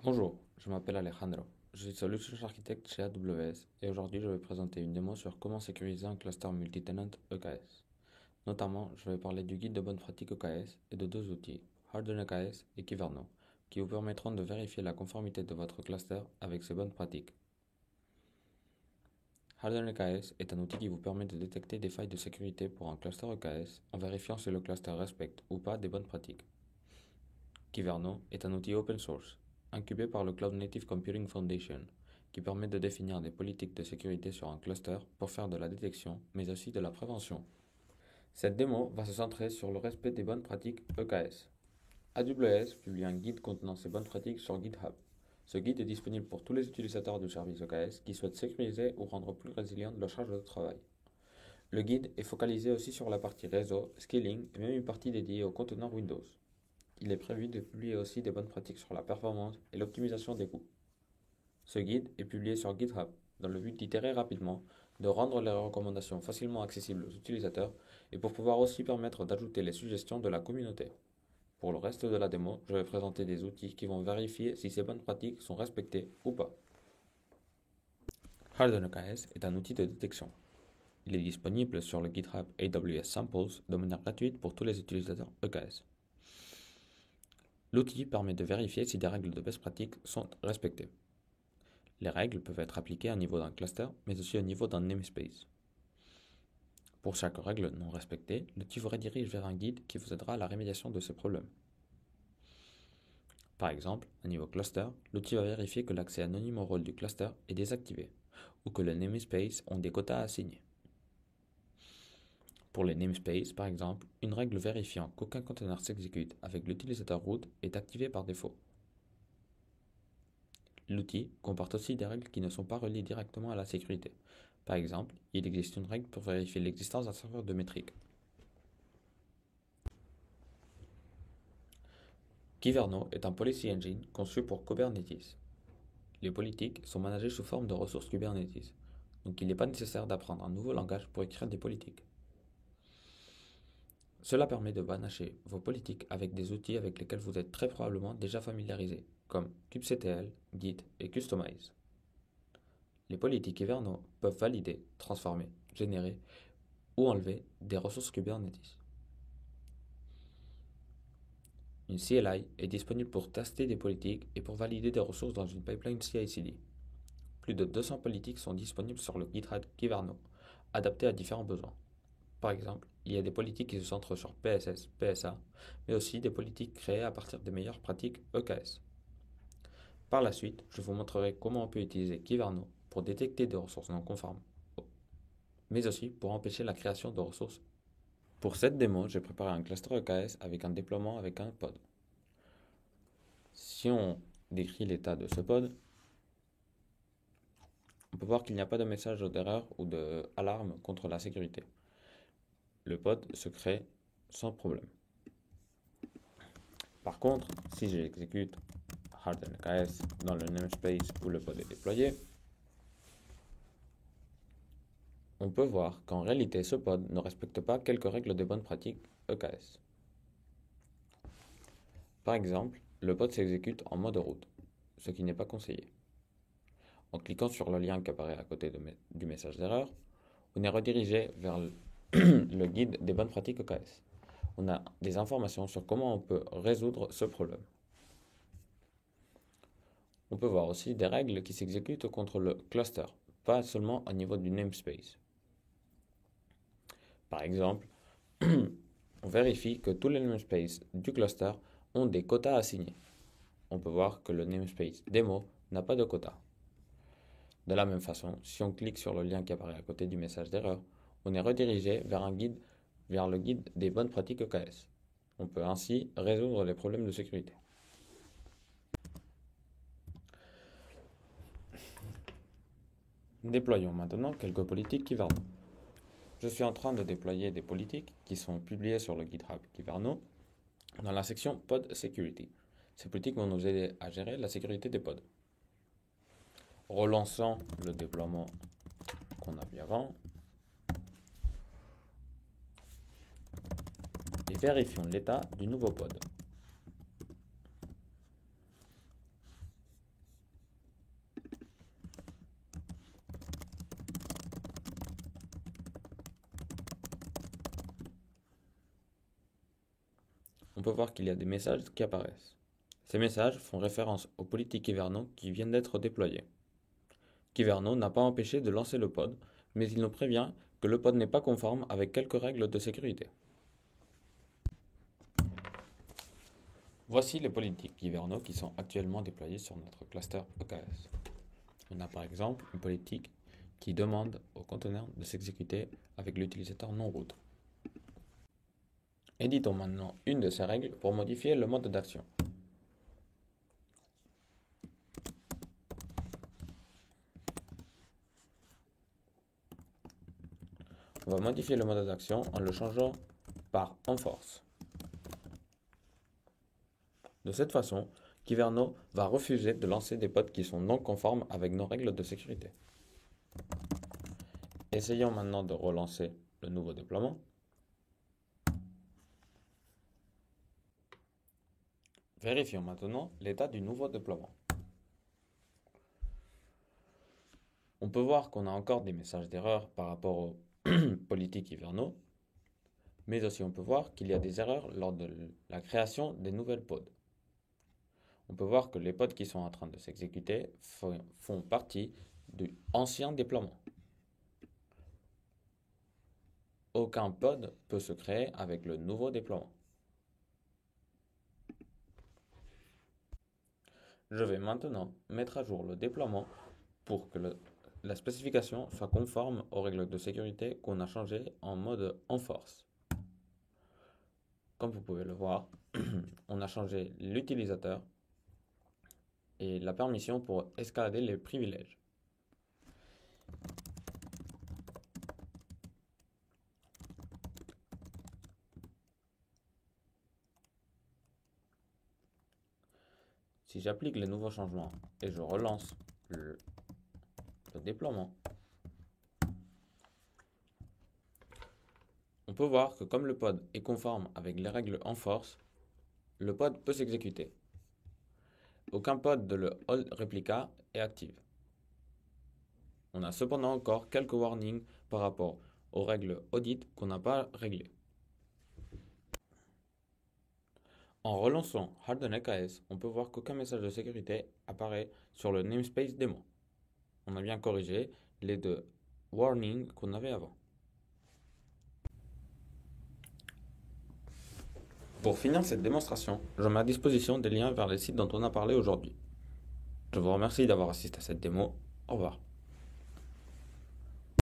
Bonjour, je m'appelle Alejandro. Je suis Solutions Architect chez AWS et aujourd'hui je vais présenter une démo sur comment sécuriser un cluster multitenant EKS. Notamment, je vais parler du guide de bonne pratique EKS et de deux outils, Harden EKS et Kyverno, qui vous permettront de vérifier la conformité de votre cluster avec ces bonnes pratiques. Harden EKS est un outil qui vous permet de détecter des failles de sécurité pour un cluster EKS en vérifiant si le cluster respecte ou pas des bonnes pratiques. Kyverno est un outil open source, incubé par le Cloud Native Computing Foundation, qui permet de définir des politiques de sécurité sur un cluster pour faire de la détection, mais aussi de la prévention. Cette démo va se centrer sur le respect des bonnes pratiques EKS. AWS publie un guide contenant ces bonnes pratiques sur GitHub. Ce guide est disponible pour tous les utilisateurs du service EKS qui souhaitent sécuriser ou rendre plus résiliente leur charge de travail. Le guide est focalisé aussi sur la partie réseau, scaling et même une partie dédiée aux conteneurs Windows. Il est prévu de publier aussi des bonnes pratiques sur la performance et l'optimisation des coûts. Ce guide est publié sur GitHub dans le but d'itérer rapidement, de rendre les recommandations facilement accessibles aux utilisateurs et pour pouvoir aussi permettre d'ajouter les suggestions de la communauté. Pour le reste de la démo, je vais présenter des outils qui vont vérifier si ces bonnes pratiques sont respectées ou pas. Harden EKS est un outil de détection. Il est disponible sur le GitHub AWS Samples de manière gratuite pour tous les utilisateurs EKS. L'outil permet de vérifier si des règles de best practice sont respectées. Les règles peuvent être appliquées au niveau d'un cluster, mais aussi au niveau d'un namespace. Pour chaque règle non respectée, l'outil vous redirige vers un guide qui vous aidera à la rémédiation de ces problèmes. Par exemple, au niveau cluster, l'outil va vérifier que l'accès anonyme au rôle du cluster est désactivé, ou que les namespaces ont des quotas à assigner. Pour les namespaces, par exemple, une règle vérifiant qu'aucun conteneur s'exécute avec l'utilisateur root est activée par défaut. L'outil comporte aussi des règles qui ne sont pas reliées directement à la sécurité. Par exemple, il existe une règle pour vérifier l'existence d'un serveur de métrique. Kyverno est un policy engine conçu pour Kubernetes. Les politiques sont managées sous forme de ressources Kubernetes, donc il n'est pas nécessaire d'apprendre un nouveau langage pour écrire des politiques. Cela permet de banacher vos politiques avec des outils avec lesquels vous êtes très probablement déjà familiarisé, comme kubectl, Git et Kustomize. Les politiques Kyverno peuvent valider, transformer, générer ou enlever des ressources Kubernetes. Une CLI est disponible pour tester des politiques et pour valider des ressources dans une pipeline CI/CD. Plus de 200 politiques sont disponibles sur le GitHub Kyverno, adaptées à différents besoins. Par exemple, il y a des politiques qui se centrent sur PSS, PSA, mais aussi des politiques créées à partir des meilleures pratiques EKS. Par la suite, je vous montrerai comment on peut utiliser Kyverno pour détecter des ressources non conformes, mais aussi pour empêcher la création de ressources. Pour cette démo, j'ai préparé un cluster EKS avec un déploiement avec un pod. Si on décrit l'état de ce pod, on peut voir qu'il n'y a pas de message d'erreur ou d'alarme contre la sécurité. Le pod se crée sans problème. Par contre, si j'exécute hardenks dans le namespace où le pod est déployé, on peut voir qu'en réalité ce pod ne respecte pas quelques règles de bonne pratique EKS. Par exemple, le pod s'exécute en mode route, ce qui n'est pas conseillé. En cliquant sur le lien qui apparaît à côté du message d'erreur, on est redirigé vers le guide des bonnes pratiques EKS. On a des informations sur comment on peut résoudre ce problème. On peut voir aussi des règles qui s'exécutent contre le cluster, pas seulement au niveau du namespace. Par exemple, on vérifie que tous les namespaces du cluster ont des quotas assignés. On peut voir que le namespace démo n'a pas de quota. De la même façon, si on clique sur le lien qui apparaît à côté du message d'erreur, on est redirigé vers le guide des bonnes pratiques EKS. On peut ainsi résoudre les problèmes de sécurité. Déployons maintenant quelques politiques Kyverno. Je suis en train de déployer des politiques qui sont publiées sur le GitHub Kyverno dans la section Pod Security. Ces politiques vont nous aider à gérer la sécurité des pods. Relançons le déploiement qu'on a vu avant et vérifions l'état du nouveau pod. on peut voir qu'il y a des messages qui apparaissent. Ces messages font référence aux politiques Kyverno qui viennent d'être déployées. Kyverno n'a pas empêché de lancer le pod, mais il nous prévient que le pod n'est pas conforme avec quelques règles de sécurité. Voici les politiques Kyverno qui sont actuellement déployées sur notre cluster EKS. On a par exemple une politique qui demande au conteneur de s'exécuter avec l'utilisateur non-root. Éditons maintenant une de ces règles pour modifier le mode d'action. On va modifier le mode d'action en le changeant par enforce. De cette façon, Kyverno va refuser de lancer des pods qui sont non conformes avec nos règles de sécurité. Essayons maintenant de relancer le nouveau déploiement. Vérifions maintenant l'état du nouveau déploiement. On peut voir qu'on a encore des messages d'erreur par rapport aux politiques Kyverno, mais aussi on peut voir qu'il y a des erreurs lors de la création des nouvelles pods. On peut voir que les pods qui sont en train de s'exécuter font partie du ancien déploiement. Aucun pod peut se créer avec le nouveau déploiement. Je vais maintenant mettre à jour le déploiement pour que la spécification soit conforme aux règles de sécurité qu'on a changées en mode enforce. Comme vous pouvez le voir, on a changé l'utilisateur et la permission pour escalader les privilèges. Si j'applique les nouveaux changements et je relance le déploiement, on peut voir que comme le pod est conforme avec les règles enforce, le pod peut s'exécuter. Aucun pod de le hold replica est actif. On a cependant encore quelques warnings par rapport aux règles audit qu'on n'a pas réglées. En relançant Harden EKS, on peut voir qu'aucun message de sécurité apparaît sur le namespace démon. On a bien corrigé les deux warnings qu'on avait avant. Pour finir cette démonstration, je mets à disposition des liens vers les sites dont on a parlé aujourd'hui. Je vous remercie d'avoir assisté à cette démo. Au revoir.